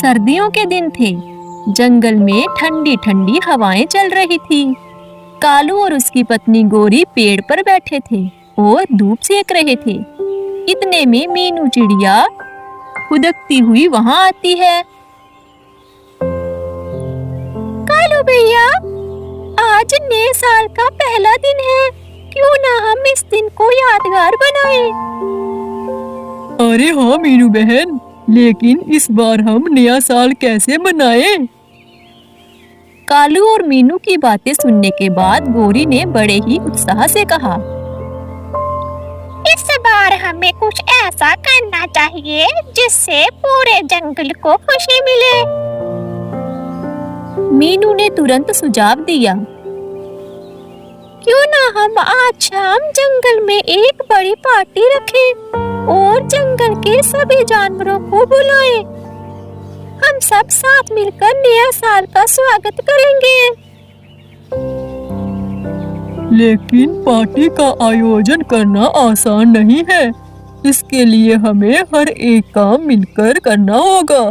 सर्दियों के दिन थे। जंगल में ठंडी ठंडी हवाएं चल रही थी। कालू और उसकी पत्नी गोरी पेड़ पर बैठे थे और धूप सेक रहे थे। इतने में मीनू चिड़िया खुदकती हुई वहां आती है। कालू भैया, आज नए साल का पहला दिन है, क्यों ना हम इस दिन को यादगार बनाएं? अरे हाँ मीनू बहन, लेकिन इस बार हम नया साल कैसे मनाएं? कालू और मीनू की बातें सुनने के बाद गोरी ने बड़े ही उत्साह से कहा, इस बार हमें कुछ ऐसा करना चाहिए जिससे पूरे जंगल को खुशी मिले। मीनू ने तुरंत सुझाव दिया, क्यों ना हम आज शाम जंगल में एक बड़ी पार्टी रखें और जंगल के सभी जानवरों को बुलाएं। हम सब साथ मिलकर नया साल का स्वागत करेंगे। लेकिन पार्टी का आयोजन करना आसान नहीं है। इसके लिए हमें हर एक काम मिलकर करना होगा।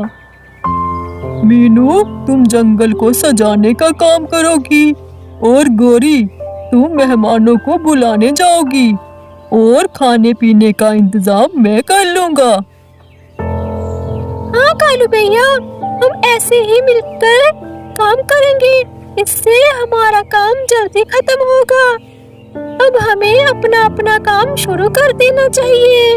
मीनू, तुम जंगल को सजाने का काम करोगी और गोरी, तुम मेहमानों को बुलाने जाओगी और खाने पीने का इंतजाम मैं कर लूँगा। हाँ कालू भैया, हम ऐसे ही मिलकर काम करेंगे। इससे हमारा काम जल्दी खत्म होगा। अब हमें अपना अपना काम शुरू कर देना चाहिए।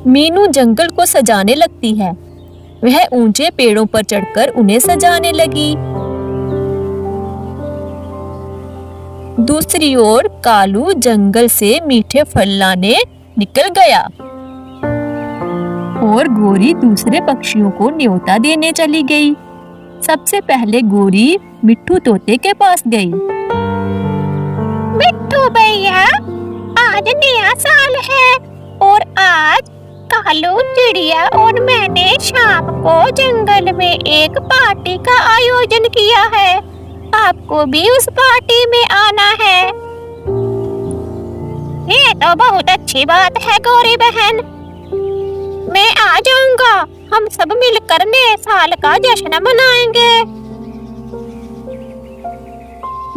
मीनू जंगल को सजाने लगती है। वह ऊंचे पेड़ों पर चढ़कर उन्हें सजाने लगी। दूसरी ओर कालू जंगल से मीठे फल लाने निकल गया और गोरी दूसरे पक्षियों को न्योता देने चली गई। सबसे पहले गोरी मिट्ठू तोते के पास गई। मिट्ठू भैया, आज नया साल है और आज कालू चिड़िया और मैंने शाम को जंगल में एक पार्टी का आयोजन किया है। आपको भी उस पार्टी में आना है। ये तो बहुत अच्छी बात है गौरी बहन, मैं आ जाऊंगा। हम सब मिलकर नए साल का जश्न मनाएंगे।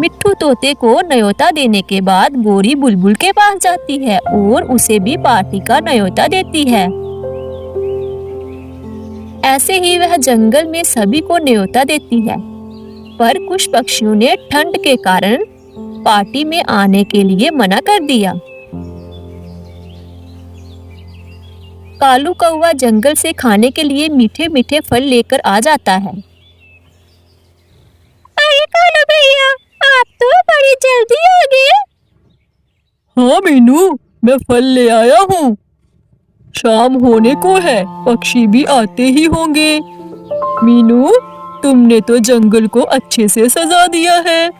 मिट्ठू तोते को न्योता देने के बाद गोरी बुलबुल के पास जाती है और उसे भी पार्टी का न्योता देती है। ऐसे ही वह जंगल में सभी को न्योता देती है, पर कुछ पक्षियों ने ठंड के कारण पार्टी में आने के लिए मना कर दिया। कालू कौवा जंगल से खाने के लिए मीठे मीठे फल लेकर आ जाता है। अरे कालू भैया, आप तो बड़ी जल्दी आ गए। हाँ मीनू, मैं फल ले आया हूँ। शाम होने को है, पक्षी भी आते ही होंगे। मीनू, तुमने तो जंगल को अच्छे से सजा दिया है।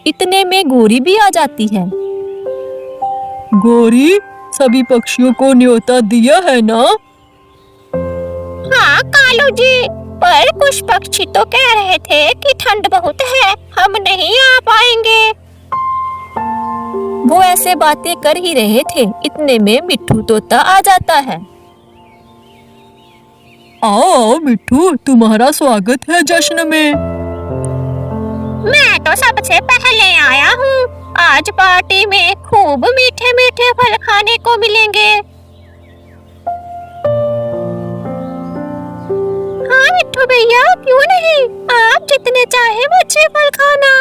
इतने में गोरी भी आ जाती है। गोरी, सभी पक्षियों को न्योता दिया है ना? हाँ कालू जी, पर कुछ पक्षी तो कह रहे थे कि ठंड बहुत है, हम नहीं आ पाएंगे। वो ऐसे बातें कर ही रहे थे, इतने में मिट्ठू तोता आ जाता है। आओ मिट्ठू, तुम्हारा स्वागत है जश्न में। मैं तो सबसे पहले आया हूँ। आज पार्टी में खूब मीठे मीठे फल खाने को मिलेंगे। हाँ मिट्ठू भैया, क्यों नहीं, आप जितने चाहे मुझसे फल खाना।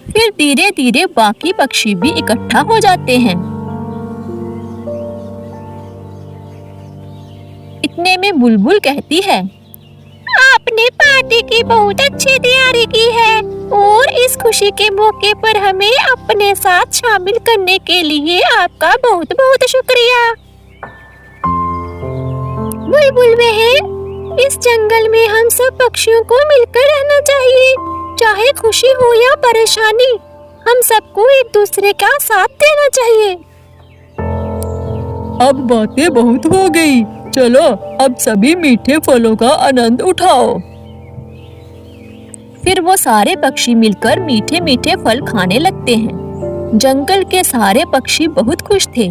फिर धीरे धीरे बाकी पक्षी भी इकट्ठा हो जाते हैं। इतने में बुलबुल कहती है, आपने पार्टी की बहुत अच्छी तैयारी की है और इस खुशी के मौके पर हमें अपने साथ शामिल करने के लिए आपका बहुत बहुत शुक्रिया। बुलबुल बहन, इस जंगल में हम सब पक्षियों को मिलकर रहना चाहिए। चाहे खुशी हो या परेशानी, हम सबको एक दूसरे का साथ देना चाहिए। अब बातें बहुत हो गई, चलो अब सभी मीठे फलों का आनंद उठाओ। फिर वो सारे पक्षी मिलकर मीठे मीठे फल खाने लगते हैं। जंगल के सारे पक्षी बहुत खुश थे।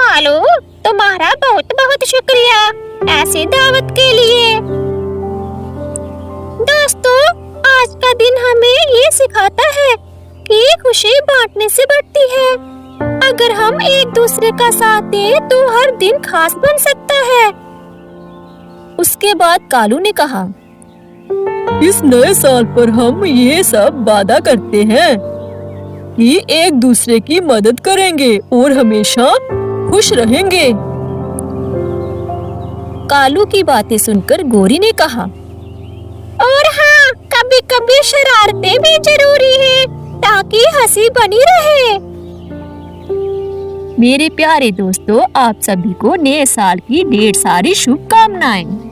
कालू, तुम्हारा बहुत बहुत शुक्रिया ऐसी दावत के लिए। दोस्तों, आज का दिन हमें ये सिखाता है कि खुशी बांटने से बढ़ती है। अगर हम एक दूसरे का साथ दें तो हर दिन खास बन सकता है। उसके बाद कालू ने कहा, इस नए साल पर हम ये सब वादा करते हैं कि एक दूसरे की मदद करेंगे और हमेशा खुश रहेंगे। कालू की बातें सुनकर गोरी ने कहा, और हाँ, कभी कभी शरारतें भी जरूरी है ताकि हंसी बनी रहे। मेरे प्यारे दोस्तों, आप सभी को नए साल की ढेर सारी शुभकामनाएं।